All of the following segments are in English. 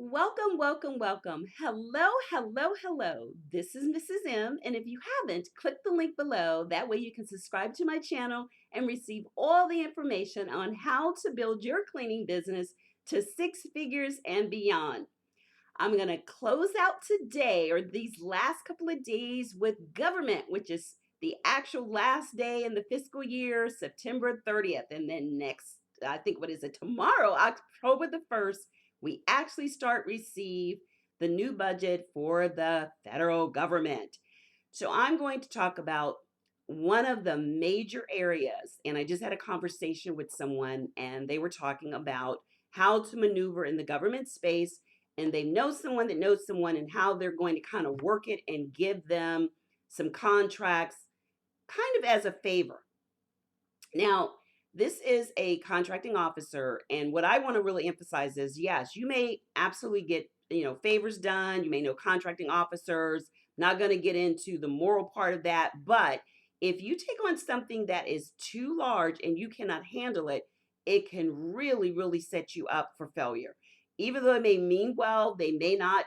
Welcome, welcome, welcome. Hello, hello, hello. This is Mrs. M, and if you haven't, click the link below. That way you can subscribe to my channel and receive all the information on how to build your cleaning business to six figures and beyond. I'm going to close out today or these last couple of days with government, which is the actual last day in the fiscal year, September 30th. And then next, I think, what is it, tomorrow, October the 1st, we actually start receive the new budget for the federal government. So I'm going to talk about one of the major areas, and I just had a conversation with someone, and they were talking about how to maneuver in the government space, and they know someone that knows someone, and how they're going to kind of work it and give them some contracts kind of as a favor. Now, this is a contracting officer, and what I want to really emphasize is yes, you may absolutely get, favors done. You may know contracting officers. Not going to get into the moral part of that, but if you take on something that is too large and you cannot handle it, it can really, really set you up for failure. Even though it may mean well, they may not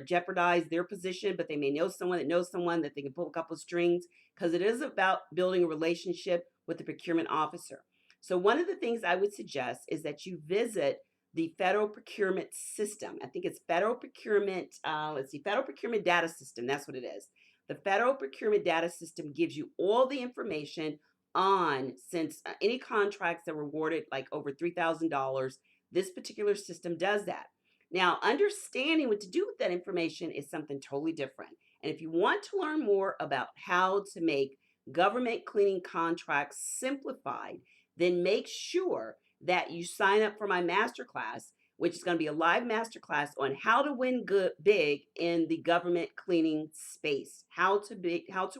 jeopardize their position, but they may know someone that knows someone that they can pull a couple of strings because it is about building a relationship with the procurement officer. So one of the things I would suggest is that you visit the federal procurement system. I think it's federal procurement, federal procurement data system. That's what it is. The federal procurement data system gives you all the information on, since any contracts that were awarded like over $3,000, this particular system does that. Now, understanding what to do with that information is something totally different. And if you want to learn more about how to make government cleaning contracts simplified, then make sure that you sign up for my masterclass, which is going to be a live masterclass on how to win big in the government cleaning space. How to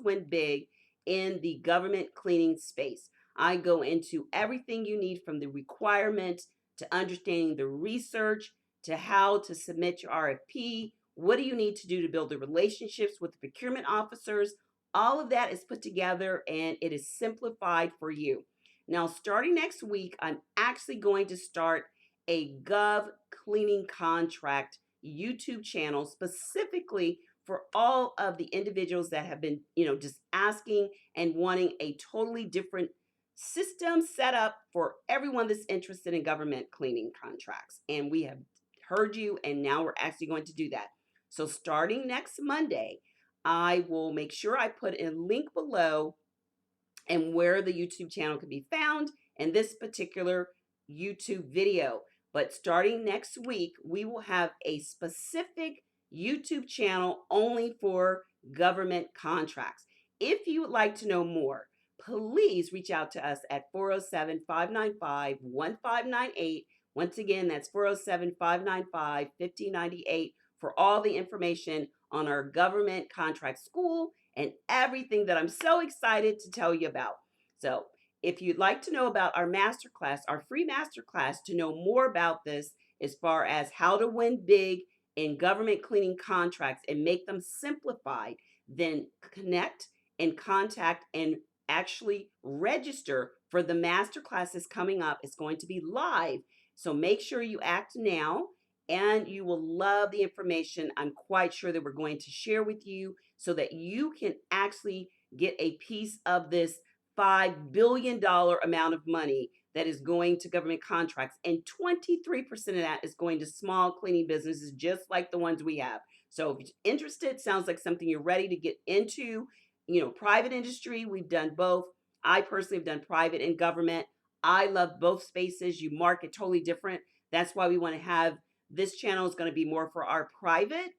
win big in the government cleaning space. I go into everything you need, from the requirements to understanding the research to how to submit your RFP. What do you need to do to build the relationships with the procurement officers? All of that is put together and it is simplified for you. Now, starting next week, I'm actually going to start a Gov cleaning contract YouTube channel specifically for all of the individuals that have been, just asking and wanting a totally different system set up for everyone that's interested in government cleaning contracts. And we have heard you, and now we're actually going to do that. So starting next Monday, I will make sure I put a link below and where the YouTube channel can be found in this particular YouTube video. But starting next week, we will have a specific YouTube channel only for government contracts. If you would like to know more, please reach out to us at 407-595-1598. Once again, that's 407-595-1598 for all the information on our government contract school and everything that I'm so excited to tell you about. So if you'd like to know about our masterclass, our free masterclass, to know more about this as far as how to win big in government cleaning contracts and make them simplified, then connect and contact and actually register for the masterclass that's coming up. It's going to be live. So make sure you act now, and you will love the information I'm quite sure that we're going to share with you, so that you can actually get a piece of this $5 billion amount of money that is going to government contracts. And 23% of that is going to small cleaning businesses just like the ones we have. So if you're interested, sounds like something you're ready to get into. Private industry, we've done both. I personally have done private and government. I love both spaces. You market totally different. That's why we want to have this channel is going to be more for our private,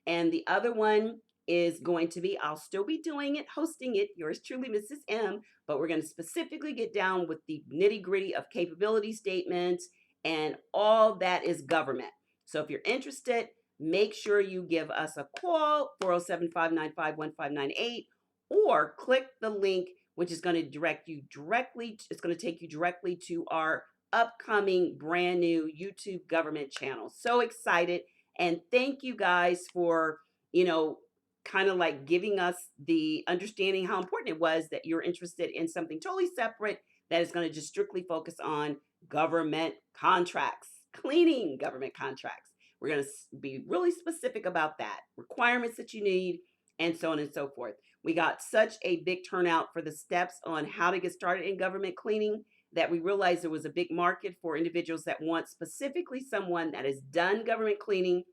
and the other one is going to be, I'll still be doing it, hosting it, yours truly, Mrs. M, but we're going to specifically get down with the nitty gritty of capability statements and all that is government. So if you're interested, make sure you give us a call, 407-595-1598, or click the link, which is going to direct you directly, it's going to take you directly to our upcoming brand new YouTube government channel. So excited. And thank you guys for, kind of like giving us the understanding how important it was that you're interested in something totally separate that is going to just strictly focus on government contracts, cleaning government contracts. We're going to be really specific about that, requirements that you need, and so on and so forth. We got such a big turnout for the steps on how to get started in government cleaning that we realized there was a big market for individuals that want specifically someone that has done government cleaning,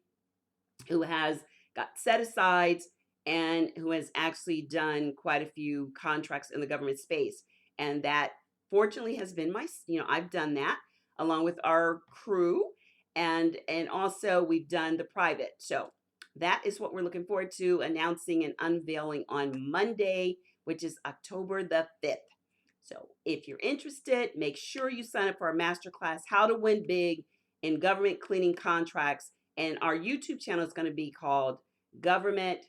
who has got set asides, and who has actually done quite a few contracts in the government space. And that fortunately has been I've done that along with our crew, and also we've done the private. So that is what we're looking forward to announcing and unveiling on Monday, which is October the 5th. So if you're interested, make sure you sign up for our masterclass, How to Win Big in Government Cleaning Contracts. And our YouTube channel is going to be called Government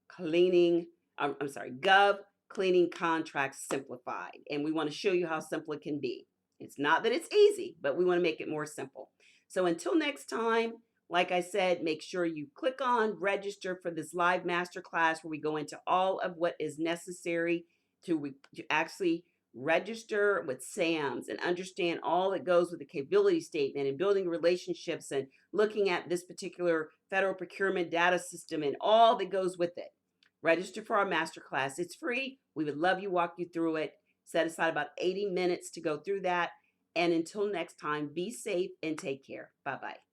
Cleaning, Gov Cleaning Contracts Simplified. And we want to show you how simple it can be. It's not that it's easy, but we want to make it more simple. So until next time, like I said, make sure you click on register for this live masterclass where we go into all of what is necessary to actually register with SAMs and understand all that goes with the capability statement and building relationships and looking at this particular federal procurement data system and all that goes with it. Register for our masterclass. It's free. We would love you walk you through it. Set aside about 80 minutes to go through that. And until next time, be safe and take care. Bye-bye.